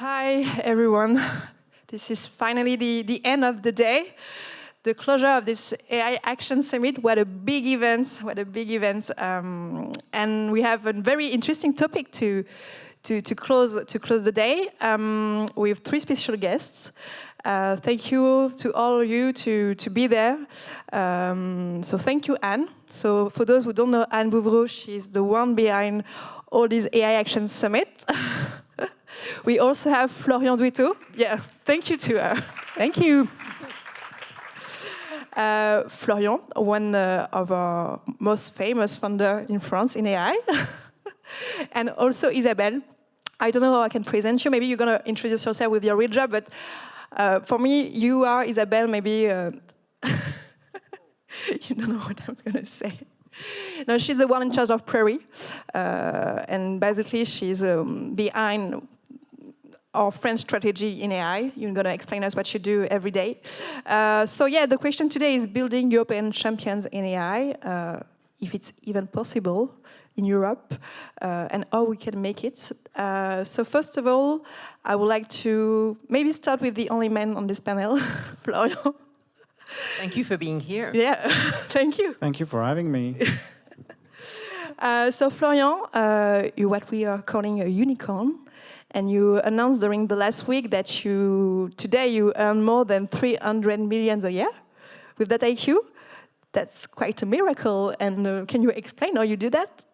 Hi, everyone. This is finally the end of the day, the closure of this AI Action Summit. What a big event, what a big event. And we have a very interesting topic to close the day with 3 special guests. Thank you to all of you to be there. So thank you, Anne. So for those who don't know Anne Bouverot, she's the one behind all these AI Action Summit. We also have Florian Douetteau. Yeah, thank you to her. Thank you. Florian, one of our most famous founder in France in AI. And also Isabelle. I don't know how I can present you. Maybe you're going to introduce yourself with your real job, but for me, you are Isabelle, maybe... you don't know what I'm going to say. No, she's the one in charge of Prairie. And basically, she's behind our French strategy in AI. You're going to explain us what you do every day. So yeah, the question today is building European champions in AI, if it's even possible in Europe, and how we can make it. So first of all, I would like to maybe start with the only man on this panel, Florian. Thank you for being here. Yeah, thank you. Thank you for having me. So Florian, you're what we are calling a unicorn. And you announced during the last week that today you earn more than 300 million a year with Dataiku. That's quite a miracle. And can you explain how you do that?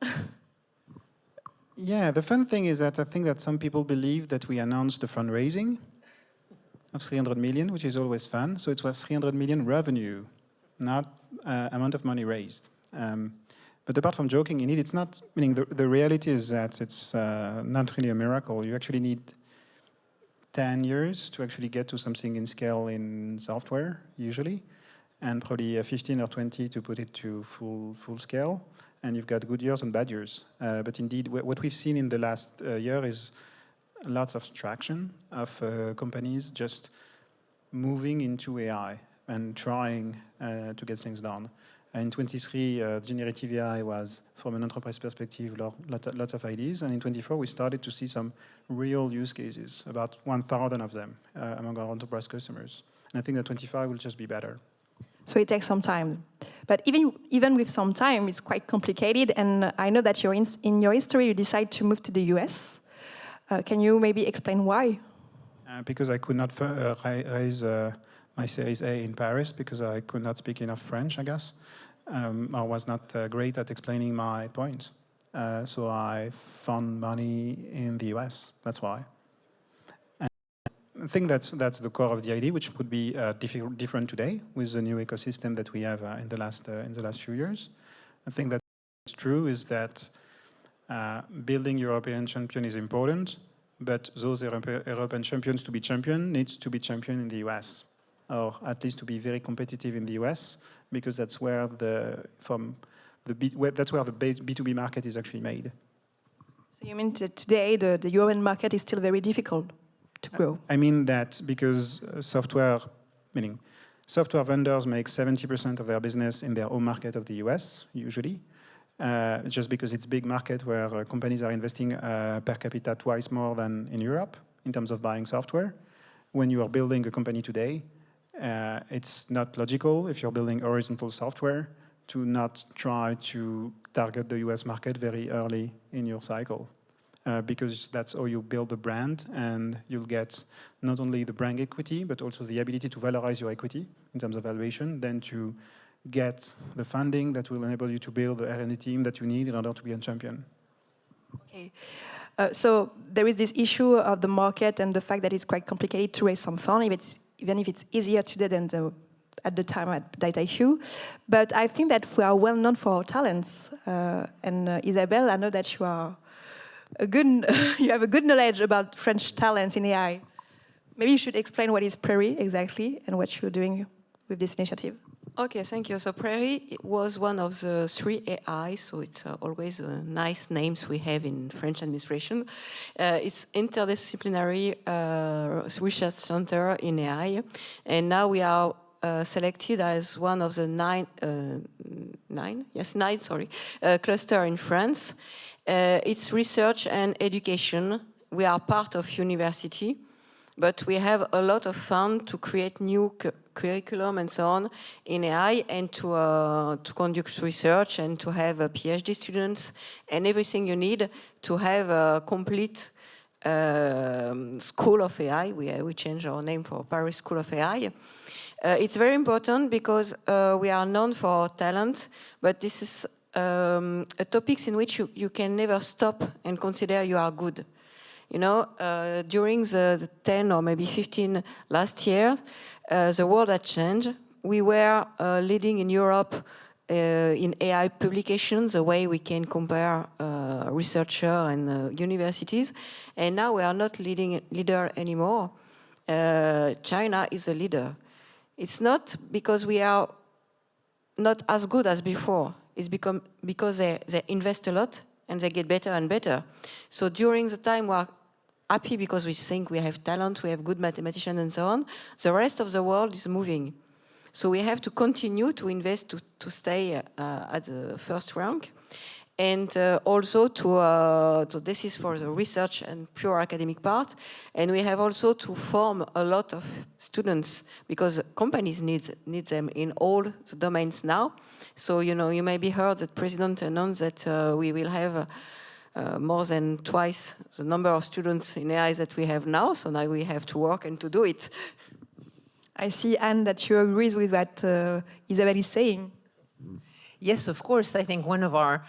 Yeah, the fun thing is that I think that some people believe that we announced the fundraising of 300 million, which is always fun. So it was 300 million revenue, not amount of money raised. But apart from joking, indeed, it's not, meaning the reality is that it's not really a miracle. You actually need 10 years to actually get to something in scale in software, usually, and probably 15 or 20 to put it to full scale. And you've got good years and bad years. But indeed, what we've seen in the last year is lots of traction of companies just moving into AI and trying to get things done. In 23, generative AI was, from an enterprise perspective, lots of ideas. And in 24, we started to see some real use cases, about 1,000 of them among our enterprise customers. And I think that 25 will just be better. So it takes some time. But even with some time, it's quite complicated. And I know that in your history, you decided to move to the US. Can you maybe explain why? Because I could not raise my Series A in Paris, because I could not speak enough French, I guess. I was not great at explaining my point. So I found money in the US, that's why. And I think that's the core of the idea, which would be different today with the new ecosystem that we have in the last few years. I think that's true is that building European champion is important, but those European champions to be champion needs to be champion in the US, or at least to be very competitive in the US, because that's where the B2B market is actually made. So you mean that today the European market is still very difficult to grow? I mean that because software vendors make 70% of their business in their home market of the US, usually, just because it's a big market where companies are investing per capita twice more than in Europe in terms of buying software. When you are building a company today, it's not logical, if you're building horizontal software, to not try to target the US market very early in your cycle. Because that's how you build the brand, and you'll get not only the brand equity, but also the ability to valorize your equity in terms of valuation, then to get the funding that will enable you to build the R&D team that you need in order to be a champion. Okay. So there is this issue of the market and the fact that it's quite complicated to raise some funds, even if it's easier today than at the time at Dataiku. But I think that we are well known for our talents. And Isabelle, I know that you have a good knowledge about French talents in AI. Maybe you should explain what is Prairie exactly and what you're doing with this initiative. Okay, thank you. So Prairie was one of the 3 AI, so it's always nice names we have in French administration. It's interdisciplinary research center in AI, and now we are selected as one of the 9 cluster in France. It's research and education we are part of university, but we have a lot of fun to create new curriculum and so on in AI, and to conduct research and to have PhD students and everything you need to have a complete School of AI. We changed our name for Paris School of AI. It's very important because we are known for our talent, but this is a topics in which you can never stop and consider you are good. You know, during the 10 or maybe 15 last years, the world had changed. We were leading in Europe in AI publications, the way we can compare researchers and universities. And now we are not leader anymore. China is a leader. It's not because we are not as good as before. It's because they invest a lot and they get better and better. So during the time we are happy because we think we have talent, we have good mathematicians and so on. The rest of the world is moving. So we have to continue to invest to stay at the first rank. And also so this is for the research and pure academic part. And we have also to form a lot of students because companies need them in all the domains now. So, you know, you maybe heard that President announced that we will have more than twice the number of students in AI that we have now. So now we have to work and to do it. I see, Anne, that you agree with what Isabelle is saying. Yes, of course. I think one of our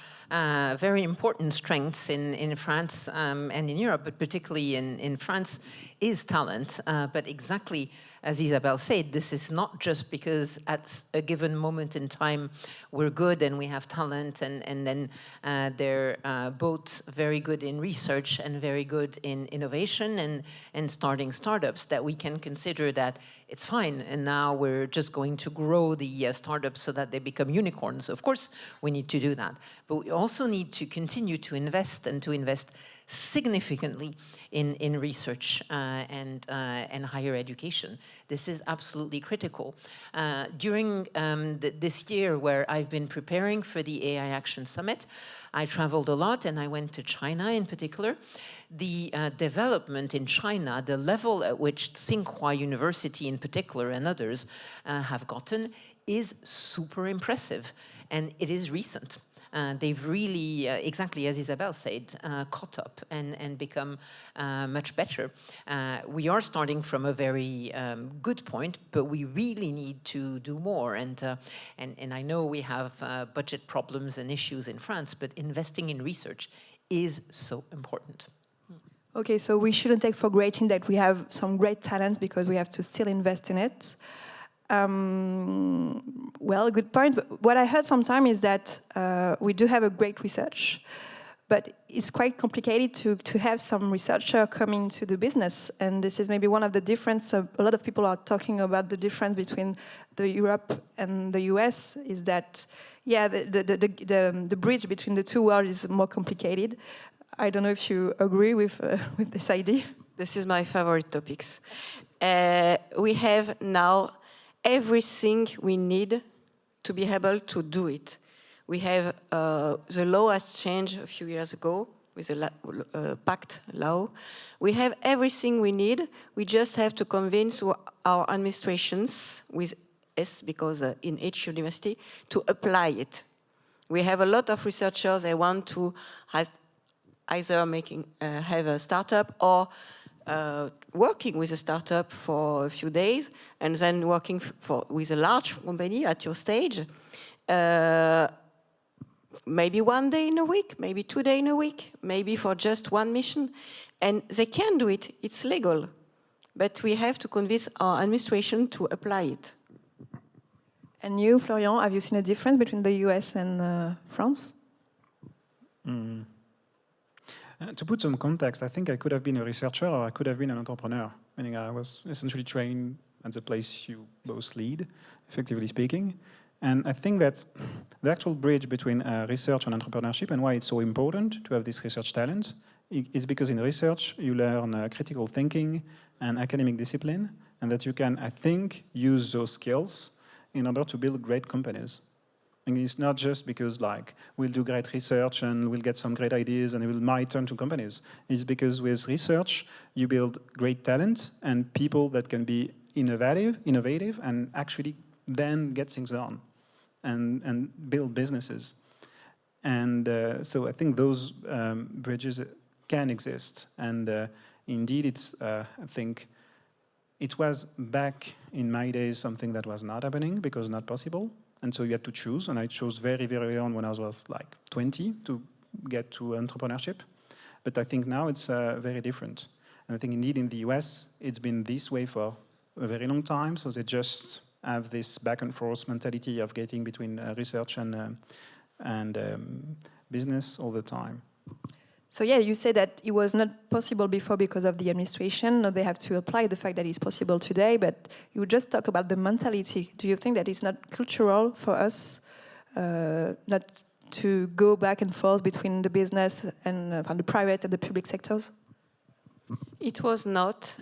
very important strengths in France and in Europe, but particularly in France, is talent. But exactly as Isabelle said, this is not just because at a given moment in time we're good and we have talent, and then they're both very good in research and very good in innovation and starting startups, that we can consider that it's fine, and now we're just going to grow the startups so that they become unicorns. Of course, we need to do that. But we also need to continue to invest, and to invest significantly in research and higher education. This is absolutely critical. During this year where I've been preparing for the AI Action Summit, I traveled a lot, and I went to China in particular. The development in China, the level at which Tsinghua University in particular and others have gotten, is super impressive, and it is recent. They've really, exactly as Isabelle said, caught up and become much better. We are starting from a very good point, but we really need to do more. And I know we have budget problems and issues in France, but investing in research is so important. Okay, so we shouldn't take for granted that we have some great talents because we have to still invest in it. Well, good point. But what I heard sometimes is that we do have a great research, but it's quite complicated to have some researcher coming to the business. And this is maybe one of the difference. A lot of people are talking about the difference between the Europe and the US is that, yeah, the bridge between the two worlds is more complicated. I don't know if you agree with this idea. This is my favorite topics. We have now everything we need to be able to do it. We have the law has changed a few years ago with the PACT law. We have everything we need. We just have to convince our administrations with S, because in each university, to apply it. We have a lot of researchers. They want to either have a startup or working with a startup for a few days and then working with a large company at your stage, maybe 1 day in a week, maybe 2 days in a week, maybe for just one mission. And they can do it, it's legal. But we have to convince our administration to apply it. And you, Florian, have you seen a difference between the US and France? To put some context, I think I could have been a researcher or I could have been an entrepreneur, meaning I was essentially trained at the place you both lead, effectively speaking. And I think that the actual bridge between research and entrepreneurship, and why it's so important to have this research talent, is because in research you learn critical thinking and academic discipline, and that you can, I think, use those skills in order to build great companies. And it's not just because like we'll do great research and we'll get some great ideas and it might turn to companies. It's because with research, you build great talent and people that can be innovative and actually then get things done and build businesses. And so I think those bridges can exist. And indeed, it's, I think, it was back in my days something that was not happening because not possible. And so you had to choose. And I chose very, very early on when I was like 20 to get to entrepreneurship. But I think now it's very different. And I think indeed in the US, it's been this way for a very long time. So they just have this back and forth mentality of getting between research and business all the time. So yeah, you said that it was not possible before because of the administration. Now they have to apply the fact that it's possible today, but you just talk about the mentality. Do you think that it's not cultural for us not to go back and forth between the business and the private and the public sectors? It was not,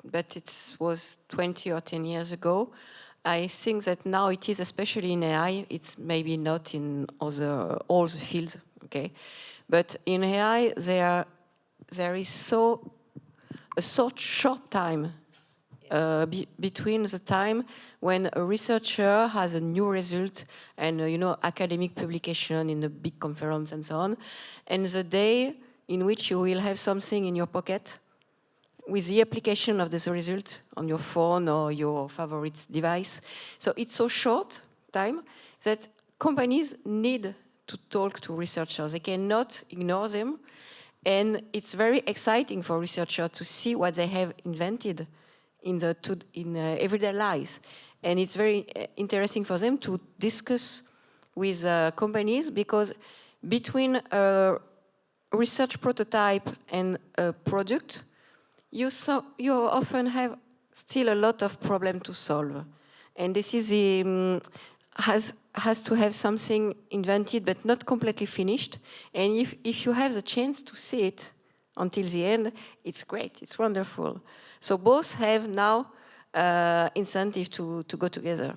but it was 20 or 10 years ago. I think that now it is, especially in AI, it's maybe not in all the fields, okay? But in AI, there is a short time between the time when a researcher has a new result and academic publication in a big conference and so on, and the day in which you will have something in your pocket with the application of this result on your phone or your favorite device. So it's so short time that companies need to talk to researchers. They cannot ignore them. And it's very exciting for researchers to see what they have invented in everyday lives. And it's very interesting for them to discuss with companies, because between a research prototype and a product, you often have still a lot of problem to solve. And this is has to have something invented but not completely finished. And if you have the chance to see it until the end, it's great, it's wonderful. So both have now incentive to go together.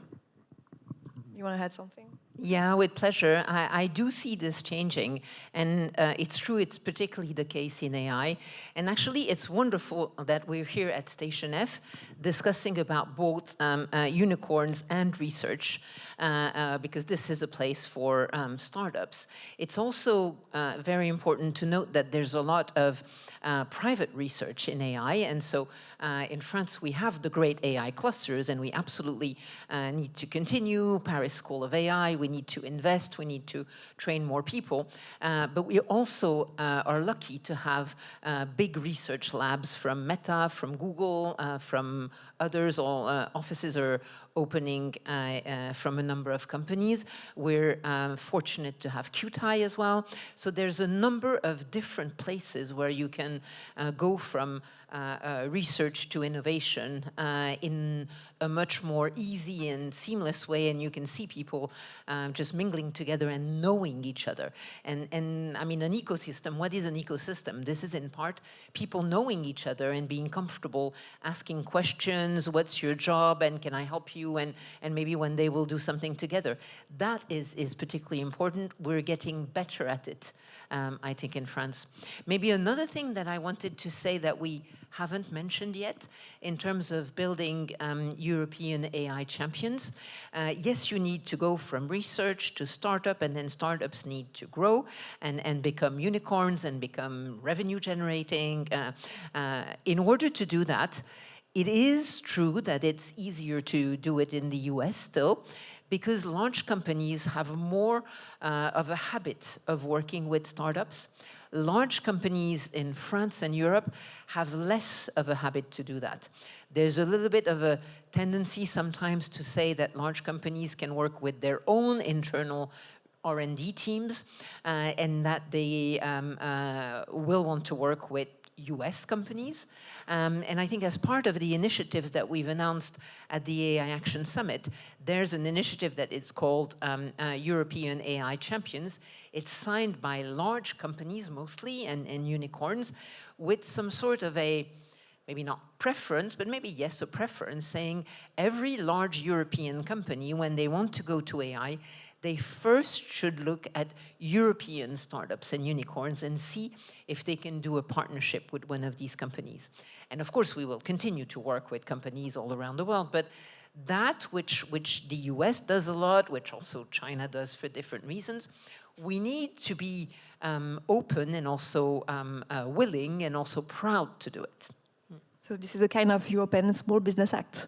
You want to add something? Yeah, with pleasure. I do see this changing, and it's true, it's particularly the case in AI. And actually, it's wonderful that we're here at Station F discussing about both unicorns and research, because this is a place for startups. It's also very important to note that there's a lot of private research in AI, and so in France, we have the great AI clusters, and we absolutely need to continue. Paris School of AI, we need to invest, we need to train more people, but we also are lucky to have big research labs from Meta, from Google, from others. All offices are opening from a number of companies. We're fortunate to have QTI as well. So there's a number of different places where you can go from research to innovation in a much more easy and seamless way, and you can see people just mingling together and knowing each other. And I mean, an ecosystem, what is an ecosystem? This is in part people knowing each other and being comfortable asking questions, what's your job, and can I help you, and maybe one day we'll do something together. That is particularly important. We're getting better at it, I think, in France. Maybe another thing that I wanted to say that we haven't mentioned yet in terms of building European AI champions. Yes, you need to go from research to startup, and then startups need to grow and become unicorns and become revenue generating. In order to do that, it is true that it's easier to do it in the US still, because large companies have more of a habit of working with startups. Large companies in France and Europe have less of a habit to do that. There's a little bit of a tendency sometimes to say that large companies can work with their own internal R&D teams, and that they will want to work with US companies. And I think as part of the initiatives that we've announced at the AI Action Summit, there's an initiative that is called European AI Champions. It's signed by large companies mostly and unicorns with some sort of a, maybe not preference, but maybe yes, a preference, saying every large European company, when they want to go to AI, they first should look at European startups and unicorns and see if they can do a partnership with one of these companies. And of course, we will continue to work with companies all around the world, but that which the US does a lot, which also China does for different reasons, we need to be open and also willing and also proud to do it. So this is a kind of European Small Business Act.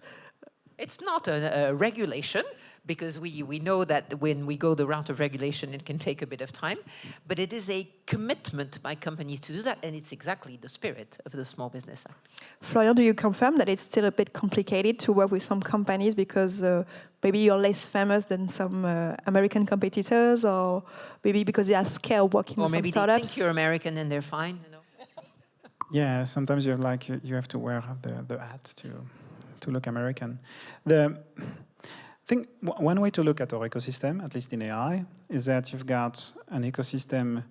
It's not a regulation, because we know that when we go the route of regulation, it can take a bit of time, but it is a commitment by companies to do that, and it's exactly the spirit of the Small Business Act. Florian, do you confirm that it's still a bit complicated to work with some companies because maybe you're less famous than some American competitors, or maybe because they are scared of working with some startups? Or maybe they think you're American and they're fine, you know? Yeah, sometimes you have to wear the hat to look American. I think one way to look at our ecosystem, at least in AI, is that you've got an ecosystem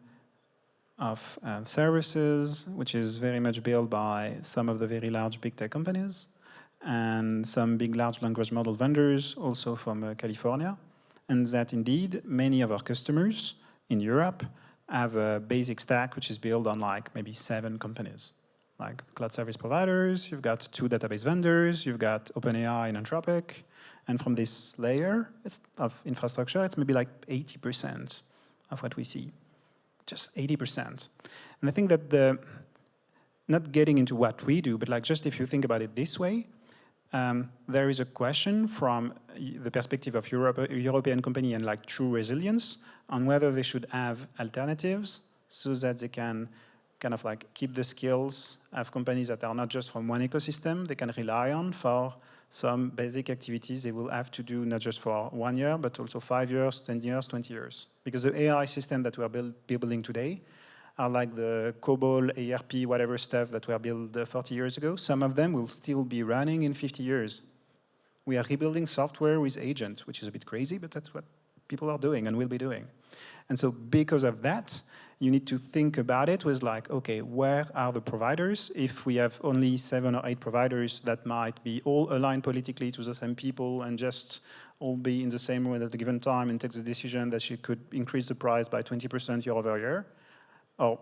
of services, which is very much built by some of the very large big tech companies, and some big large language model vendors, also from California, and that indeed many of our customers in Europe have a basic stack which is built on like maybe 7 companies, like cloud service providers. You've got 2 database vendors, you've got OpenAI and Anthropic, and from this layer of infrastructure, it's maybe like 80% of what we see, just 80%. And I think that not getting into what we do, but like just if you think about it this way, there is a question from the perspective of European company and like true resilience on whether they should have alternatives so that they can kind of like keep the skills of companies that are not just from one ecosystem, they can rely on for some basic activities they will have to do not just for 1 year, but also 5 years, 10 years, 20 years. Because the AI system that we are building today are like the COBOL, ARP, whatever stuff that were built 40 years ago. Some of them will still be running in 50 years. We are rebuilding software with agent, which is a bit crazy, but that's what people are doing and will be doing. And so because of that, you need to think about it with like, okay, where are the providers? If we have only 7 or 8 providers that might be all aligned politically to the same people and just all be in the same room at a given time and take the decision that she could increase the price by 20% year over year, or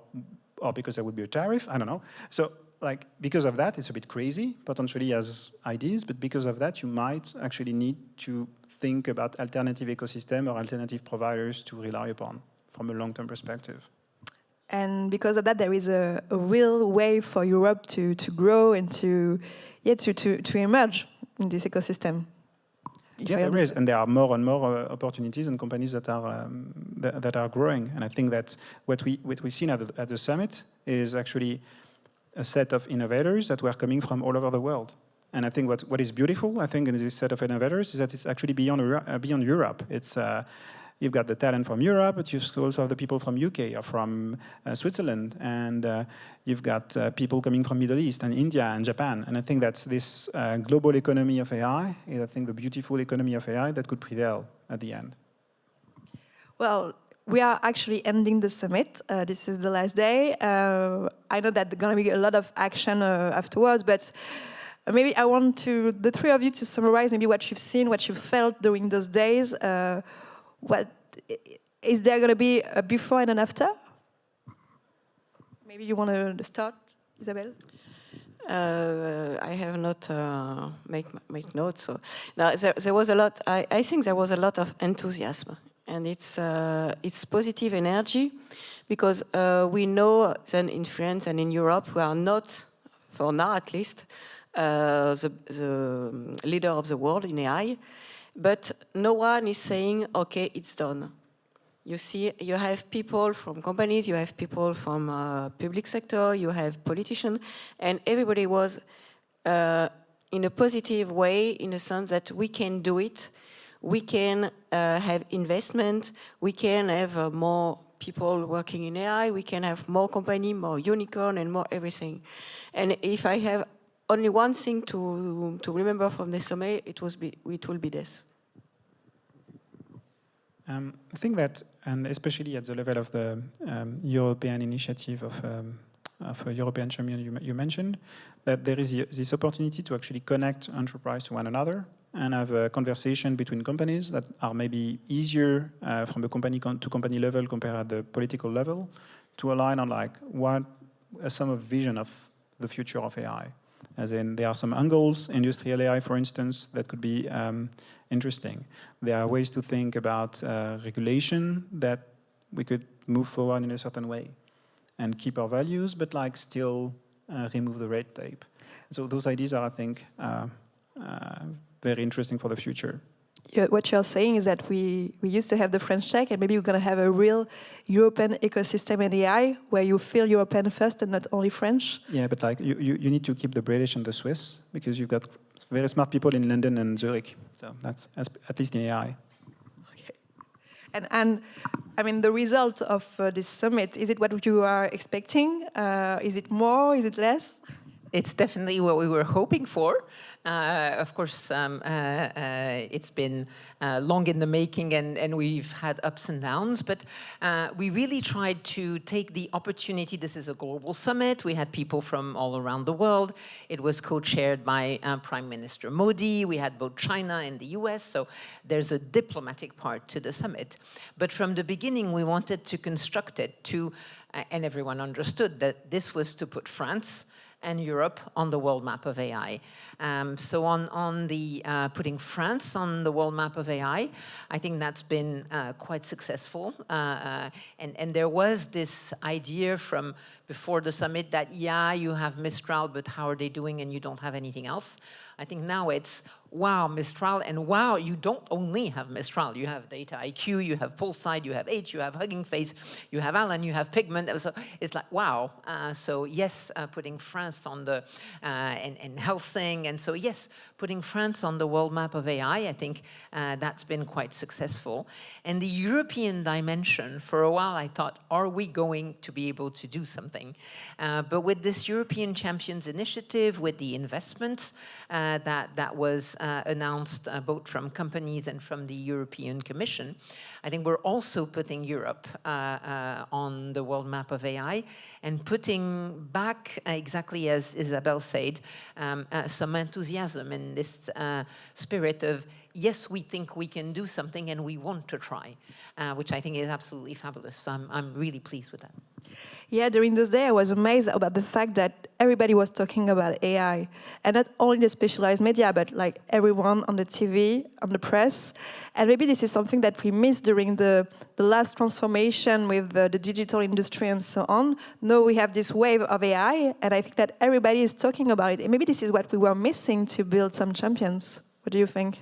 because there would be a tariff, I don't know. So like, because of that, it's a bit crazy, potentially as ideas, but because of that, you might actually need to think about alternative ecosystem or alternative providers to rely upon from a long-term perspective. And because of that, there is a real way for Europe to grow and to emerge in this ecosystem. Yeah, there is, and there are more and more opportunities and companies that are growing. And I think that what we see at the summit is actually a set of innovators that were coming from all over the world. And I think what is beautiful, I think, in this set of innovators is that it's actually beyond Europe. It's you've got the talent from Europe, but you also have the people from UK or from Switzerland, and you've got people coming from Middle East and India and Japan. And I think that's this global economy of AI is, I think, the beautiful economy of AI that could prevail at the end. Well, we are actually ending the summit. This is the last day. I know that there's going to be a lot of action afterwards, but maybe I want the 3 of you to summarize maybe what you've seen, what you felt during those days. What is there going to be a before and an after? Maybe you want to start, Isabelle? I have not make notes. So now there was a lot. I think there was a lot of enthusiasm, and it's positive energy, because we know that in France and in Europe we are not, for now at least, the leader of the world in AI. But no one is saying, okay, it's done. You see, you have people from companies, you have people from public sector, you have politicians, and everybody was in a positive way, in a sense that we can do it, we can have investment, we can have more people working in AI, we can have more company, more unicorn, and more everything. And if I have only one thing to remember from the summit, it will be this. I think that, and especially at the level of the European initiative of a European champion you mentioned, that there is this opportunity to actually connect enterprise to one another and have a conversation between companies that are maybe easier from the company to company level compared at the political level, to align on like what some of vision of the future of AI. As in, there are some angles, industrial AI, for instance, that could be interesting. There are ways to think about regulation that we could move forward in a certain way and keep our values, but like still remove the red tape. So those ideas are, I think, very interesting for the future. What you're saying is that we used to have the French tech, and maybe we're going to have a real European ecosystem in AI where you feel European first and not only French. Yeah, but like you need to keep the British and the Swiss because you've got very smart people in London and Zurich. So that's at least in AI. Okay. And I mean, the result of this summit, is it what you are expecting? Is it more? Is it less? It's definitely what we were hoping for. Of course, it's been long in the making, and we've had ups and downs, but we really tried to take the opportunity. This is a global summit. We had people from all around the world. It was co-chaired by Prime Minister Modi. We had both China and the US, so there's a diplomatic part to the summit. But from the beginning, we wanted to construct it to, and everyone understood that this was to put France and Europe on the world map of AI. So on the putting France on the world map of AI, I think that's been quite successful. And there was this idea from before the summit that, yeah, you have Mistral, but how are they doing and you don't have anything else? I think now it's, wow, Mistral, and wow, you don't only have Mistral. You have Dataiku, you have Pulside, you have H, you have Hugging Face, you have Alan, you have Pigment. So it's like, wow. So yes, putting France on the, and Helsing, and so yes, putting France on the world map of AI, I think that's been quite successful. And the European dimension, for a while I thought, are we going to be able to do something? But with this European Champions Initiative, with the investments that was announced both from companies and from the European Commission, I think we're also putting Europe on the world map of AI and putting back, exactly as Isabelle said, some enthusiasm in this spirit of, yes, we think we can do something and we want to try, which I think is absolutely fabulous. So I'm really pleased with that. Yeah, during this day, I was amazed about the fact that everybody was talking about AI. And not only the specialized media, but like everyone on the TV, on the press. And maybe this is something that we missed during the last transformation with the digital industry and so on. Now we have this wave of AI, and I think that everybody is talking about it. And maybe this is what we were missing to build some champions. What do you think?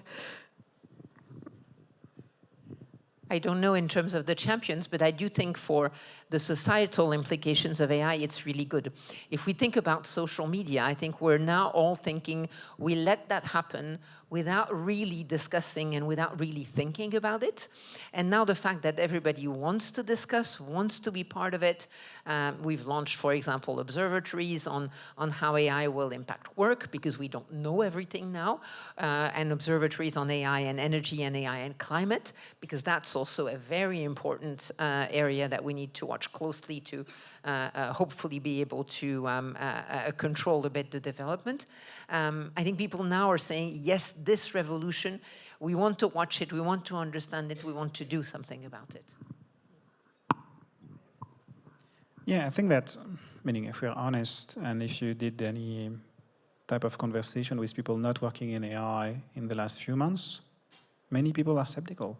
I don't know in terms of the champions, but I do think for the societal implications of AI, it's really good. If we think about social media, I think we're now all thinking we let that happen without really discussing and without really thinking about it. And now the fact that everybody wants to discuss, wants to be part of it. We've launched, for example, observatories on how AI will impact work, because we don't know everything now, and observatories on AI and energy and AI and climate, because that's also a very important area that we need to watch closely to hopefully be able to control a bit the development. I think people now are saying, yes, this revolution, we want to watch it, we want to understand it, we want to do something about it. Yeah, I think that, meaning if we're honest, and if you did any type of conversation with people not working in AI in the last few months, many people are skeptical.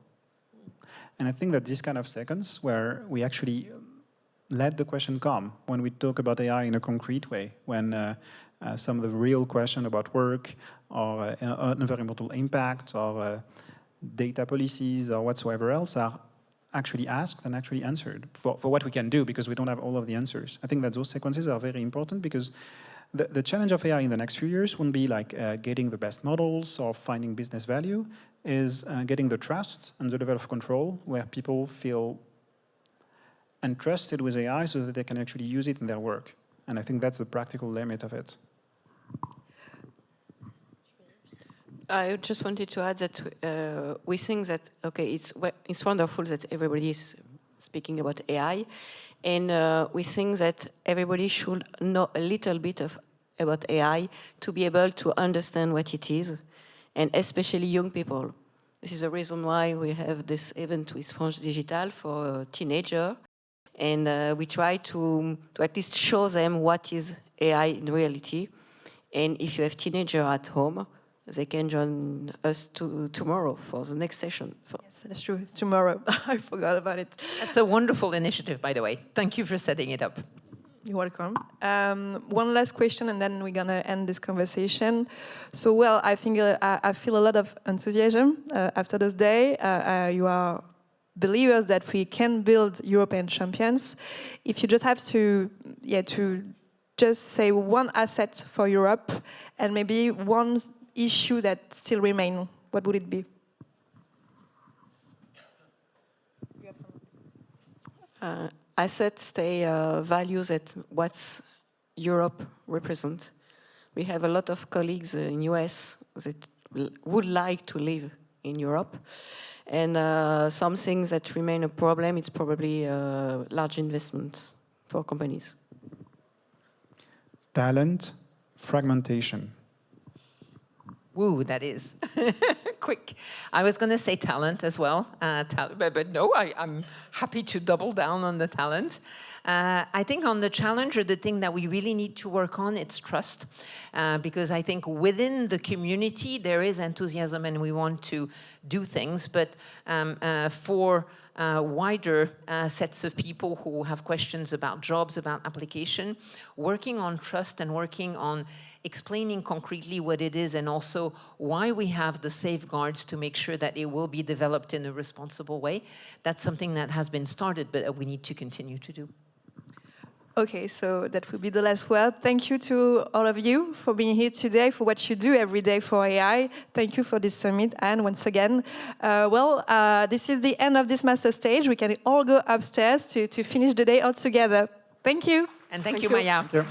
And I think that these kind of seconds where we actually let the question come, when we talk about AI in a concrete way, when some of the real question about work or environmental impact or data policies or whatsoever else are actually asked and actually answered for what we can do, because we don't have all of the answers. I think that those sequences are very important, because the challenge of AI in the next few years won't be like getting the best models or finding business value, is getting the trust and the level of control where people feel entrusted with AI so that they can actually use it in their work. And I think that's the practical limit of it. I just wanted to add that we think that, okay, it's wonderful that everybody is speaking about AI, and we think that everybody should know a little bit about AI to be able to understand what it is and especially young people. This is the reason why we have this event with France DIgitale for teenagers, and we try to at least show them what is AI in reality. And if you have teenagers at home, they can join us tomorrow for the next session. Yes, that's true. It's tomorrow. I forgot about it. That's a wonderful initiative, by the way. Thank you for setting it up. You're welcome. One last question, and then we're going to end this conversation. So, well, I think I feel a lot of enthusiasm after this day. You are believers that we can build European champions. If you just have to just say one asset for Europe and maybe one issue that still remain, what would it be? Assets, they values at what Europe represents. We have a lot of colleagues in US that would like to live in Europe. And some things that remain a problem, it's probably large investments for companies. Talent, fragmentation. Woo, that is quick. I was going to say talent as well, but no, I'm happy to double down on the talent. I think on the challenge, or the thing that we really need to work on, it's trust. Because I think within the community, there is enthusiasm and we want to do things. But for wider sets of people who have questions about jobs, about application, working on trust and working on explaining concretely what it is and also why we have the safeguards to make sure that it will be developed in a responsible way. That's something that has been started, but we need to continue to do. Okay, so that will be the last word. Thank you to all of you for being here today, for what you do every day for AI. Thank you for this summit. And once again, this is the end of this master stage. We can all go upstairs to finish the day all together. Thank you. And thank you, Maya. Thank you.